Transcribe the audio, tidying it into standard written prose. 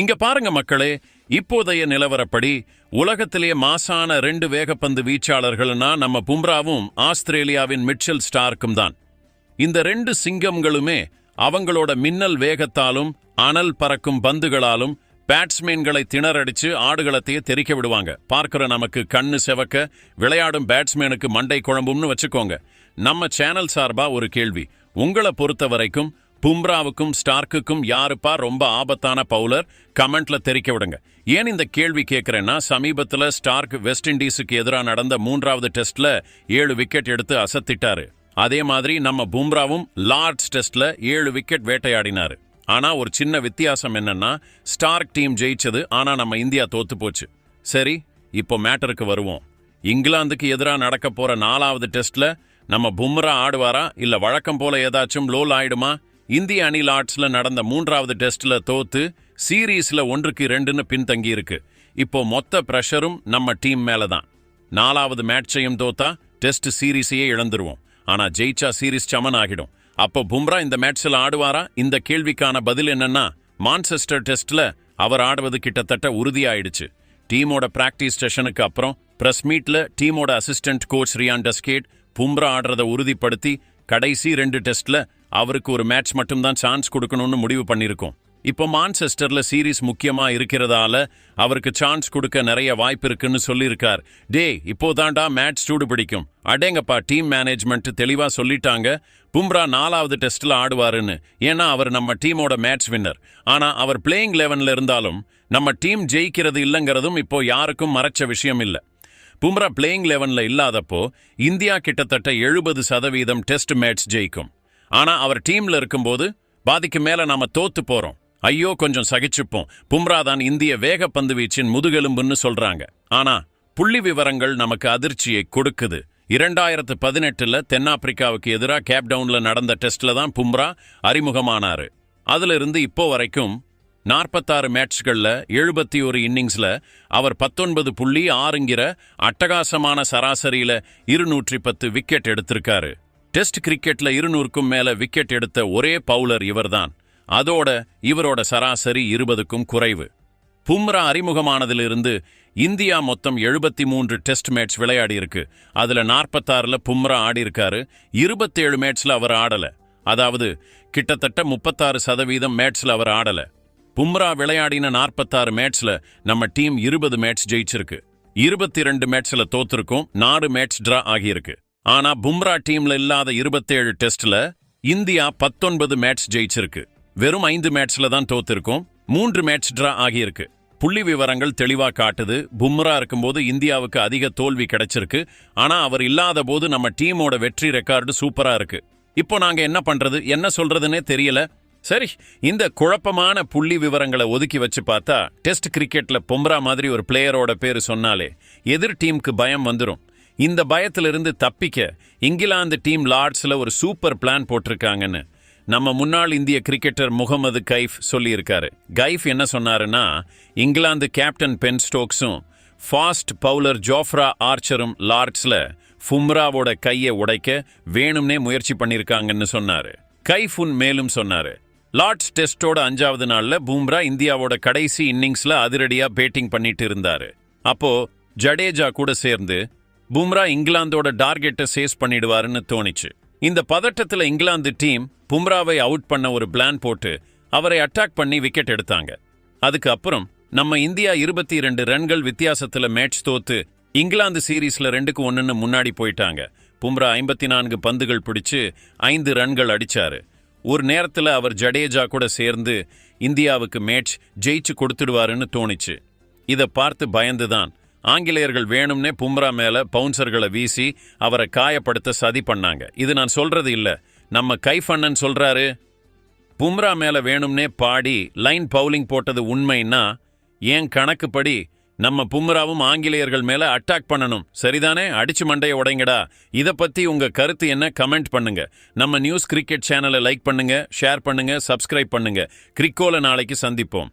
இங்க பாருங்க மக்களே, இப்போதைய நிலவரப்படி உலகத்திலே மாசான 2 வேகப்பந்து வீச்சாளர்கள்னா நம்ம பும்ராவும் ஆஸ்திரேலியாவின் மிட்செல் ஸ்டார்க்கும் தான். இந்த 2 சிங்கங்களுமே அவங்களோட மின்னல் வேகத்தாலும் அனல் பறக்கும் பந்துகளாலும் பேட்ஸ்மேன்களை திணறடிச்சு ஆடுகளத்தையே தெறிக்க விடுவாங்க. பார்க்கிற நமக்கு கண்ணு செவக்க, விளையாடும் பேட்ஸ்மேனுக்கு மண்டை குழம்பும்னு வச்சுக்கோங்க. நம்ம சேனல் சார்பா ஒரு கேள்வி, உங்களை பொறுத்த வரைக்கும் பும்ராவுக்கும் ஸ்டார்க்குக்கும் யாருப்பா ரொம்ப ஆபத்தான பவுலர்? கமெண்ட்ல தெரிவிக்க விடுங்க. ஏன் இந்த கேள்வி கேட்கிறேன்னா, சமீபத்தில் ஸ்டார்க் வெஸ்ட் இண்டீஸுக்கு எதிராக நடந்த 3வது டெஸ்ட்ல 7 விக்கெட் எடுத்து அசத்திட்டாரு. அதே மாதிரி நம்ம பும்ராவும் லார்ட்ஸ் டெஸ்ட்ல 7 விக்கெட் வேட்டையாடினாரு. ஆனா ஒரு சின்ன வித்தியாசம் என்னன்னா, ஸ்டார்க் டீம் ஜெயிச்சது, ஆனா நம்ம இந்தியா தோத்து போச்சு. சரி, இப்போ மேட்டருக்கு வருவோம். இங்கிலாந்துக்கு எதிராக நடக்க போற 4வது டெஸ்ட்ல நம்ம பும்ரா ஆடுவாரா, இல்ல வழக்கம் போல ஏதாச்சும் லோல் ஆயிடுமா? இந்திய அணி லார்ட்ஸ்ல நடந்த 3வது டெஸ்ட்ல தோத்து சீரீஸ்ல 1-2ன்னு பின்தங்கி இருக்கு. இப்போ மொத்த பிரஷரும் நம்ம டீம் மேலதான். 4வது மேட்சையும் தோத்தா டெஸ்ட் சீரீஸையே இழந்துருவோம். ஆனா ஜெயிச்சா சீரீஸ் சமன் ஆகிடும். அப்போ பும்ரா இந்த மேட்ச்ல ஆடுவாரா? இந்த கேள்விக்கான பதில் என்னன்னா, மான்செஸ்டர் டெஸ்ட்ல அவர் ஆடுவது கிட்டத்தட்ட உறுதியாயிடுச்சு. டீமோட பிராக்டிஸ் செஷனுக்கு அப்புறம் பிரஸ் மீட்ல டீமோட அசிஸ்டன்ட் கோச் ரியான் டஸ்கேட் பும்ரா ஆடுறத உறுதிப்படுத்தி கடைசி 2 டெஸ்ட்ல அவருக்கு ஒரு மேட்ச் மட்டும்தான் சான்ஸ் கொடுக்கணும்னு முடிவு பண்ணியிருக்கோம். இப்போ மான்செஸ்டர்ல சீரீஸ் முக்கியமா இருக்கிறதால அவருக்கு சான்ஸ் கொடுக்க நிறைய வாய்ப்பு இருக்குன்னு சொல்லியிருக்கார். இப்போதான்டா மேட்ச் சூடு பிடிக்கும். அடேங்கப்பா, டீம் மேனேஜ்மெண்ட் தெளிவா சொல்லிட்டாங்க பும்ரா 4வது டெஸ்ட்ல ஆடுவாருன்னு. ஏன்னா அவர் நம்ம டீமோட மேட்ச் வின்னர். ஆனா அவர் பிளேயிங் 11ல இருந்தாலும் நம்ம டீம் ஜெயிக்கிறது இல்லைங்கிறதும் இப்போ யாருக்கும் மறைச்ச விஷயம் இல்லை. பும்ரா பிளேயிங் 11ல இல்லாதப்போ இந்தியா கிட்டத்தட்ட 70% டெஸ்ட் மேட்ச் ஜெயிக்கும். ஆனா அவர் டீம்ல இருக்கும்போது பாதிக்கு மேல நாம தோத்து போறோம். ஐயோ, கொஞ்சம் சகிச்சுப்போம். பும்ரா தான் இந்திய வேகப்பந்து வீச்சின் முதுகெலும்புன்னு சொல்றாங்க. ஆனா புள்ளி விவரங்கள் நமக்கு அதிர்ச்சியை கொடுக்குது. 2018ல தென்னாப்பிரிக்காவுக்கு எதிராக கேப்டவுன்ல நடந்த டெஸ்ட்ல தான் பும்ரா அறிமுகமானாரு. அதுல இருந்து இப்போ வரைக்கும் 46 மேட்ச்கள்ல 71 இன்னிங்ஸ்ல அவர் 19.6ங்கிற அட்டகாசமான சராசரியில 210 விக்கெட் எடுத்திருக்காரு. டெஸ்ட் கிரிக்கெட்ல 200க்கும் மேல விக்கெட் எடுத்த ஒரே பவுலர் இவர்தான். அதோட இவரோட சராசரி 20க்கும் குறைவு. பும்ரா அறிமுகமானதிலிருந்து இந்தியா மொத்தம் 73 டெஸ்ட் மேட்ச் விளையாடி இருக்கு. அதுல 46ல பும்ரா ஆடி இருக்காரு. 27 மேட்ச்ல அவர் ஆடல. அதாவது கிட்டத்தட்ட 36% மேட்ச்ல அவர் ஆடல. பும்ரா விளையாடின 46 மேட்ச்ல நம்ம டீம் 20 மேட்ச் ஜெயிச்சிருக்கு. 22 மேட்ச்ல தோத்திருக்கும், 4 மேட்ச் டிரா ஆகியிருக்கு. ஆனா பும்ரா டீம்ல இல்லாத 27 டெஸ்ட்ல இந்தியா 19 மேட்ச் ஜெயிச்சிருக்கு. வெறும் 5 மேட்ச்ல தான் தோத்திருக்கும், 3 மேட்ச் டிரா ஆகியிருக்கு. புள்ளி விவரங்கள் தெளிவா காட்டுது. பும்ரா இருக்கும்போது இந்தியாவுக்கு அதிக தோல்வி கிடைச்சிருக்கு. ஆனா அவர் இல்லாத போது நம்ம டீமோட வெற்றி ரெக்கார்டு சூப்பரா இருக்கு. இப்போ நாங்க என்ன பண்றது, என்ன சொல்றதுன்னே தெரியல. சரி, இந்த குழப்பமான புள்ளி விவரங்களை ஒதுக்கி வச்சு பார்த்தா, டெஸ்ட் கிரிக்கெட்ல பும்ரா மாதிரி ஒரு பிளேயரோட பேரு சொன்னாலே எதிர் டீமுக்கு பயம் வந்துடும். இந்த பயத்திலிருந்து தப்பிக்க இங்கிலாந்து டீம் லார்ட்ஸ்ல ஒரு சூப்பர் பிளான் போட்டிருக்காங்கன்னு நம்ம முன்னாள் இந்திய கிரிக்கெட்டர் முகமது கைஃப் சொல்லியிருக்காரு. கைஃப் என்ன சொன்னாருன்னா, இங்கிலாந்து கேப்டன் பென் ஸ்டோக்ஸும் ஃபாஸ்ட் பவுலர் ஜோஃப்ரா ஆர்ச்சரும் லார்ட்ஸ்ல பும்ராவோட கையை உடைக்க வேணும்னே முயற்சி பண்ணியிருக்காங்கன்னு சொன்னாரு. கைஃபுன் மேலும் சொன்னாரு, லார்ட்ஸ் டெஸ்டோட 5வது நாள்ல பும்ரா இந்தியாவோட கடைசி இன்னிங்ஸ்ல அதிரடியா பேட்டிங் பண்ணிட்டு இருந்தாரு. அப்போ ஜடேஜா கூட சேர்ந்து பும்ரா இங்கிலாந்தோட டார்கெட்டை சேஸ் பண்ணிடுவாருன்னு தோணிச்சு. இந்த பதட்டத்துல இங்கிலாந்து டீம் பும்ராவை அவுட் பண்ண ஒரு பிளான் போட்டு அவரை அட்டாக் பண்ணி விக்கெட் எடுத்தாங்க. அதுக்கு அப்புறம் நம்ம இந்தியா 22 ரன்கள் வித்தியாசத்துல மேட்ச் தோத்து இங்கிலாந்து சீரீஸ்ல 2-1ன்னு முன்னாடி போயிட்டாங்க. பும்ரா 54 பந்துகள் பிடிச்சு 5 ரன்கள் அடிச்சாரு. ஒரு நேரத்துல அவர் ஜடேஜா கூட சேர்ந்து இந்தியாவுக்கு மேட்ச் ஜெயிச்சு கொடுத்துடுவாருன்னு தோணிச்சு. இதை பார்த்து பயந்துதான் ஆங்கிலேயர்கள் வேணும்னே பும்ரா மேல பவுன்சர்களை வீசி அவரை காயப்படுத்த சதி பண்ணாங்க. இது நான் சொல்றது இல்ல, நம்ம கைஃபண்ணன் சொல்றாரு. பும்ரா மேல வேணும்னே பாடி லைன் பவுலிங் போட்டது உண்மைன்னா, ஏன் கணக்குப்படி நம்ம பும்ராவும் ஆங்கிலேயர்கள் மேல அட்டாக் பண்ணணும். சரிதானே? அடிச்சு மண்டைய உடைங்கடா. இத பத்தி உங்க கருத்து என்ன? கமெண்ட் பண்ணுங்க. நம்ம நியூஸ் கிரிக்கெட் சேனலை லைக் பண்ணுங்க, ஷேர் பண்ணுங்க, சப்ஸ்கிரைப் பண்ணுங்க. கிரிக்கோல நாளைக்கு சந்திப்போம்.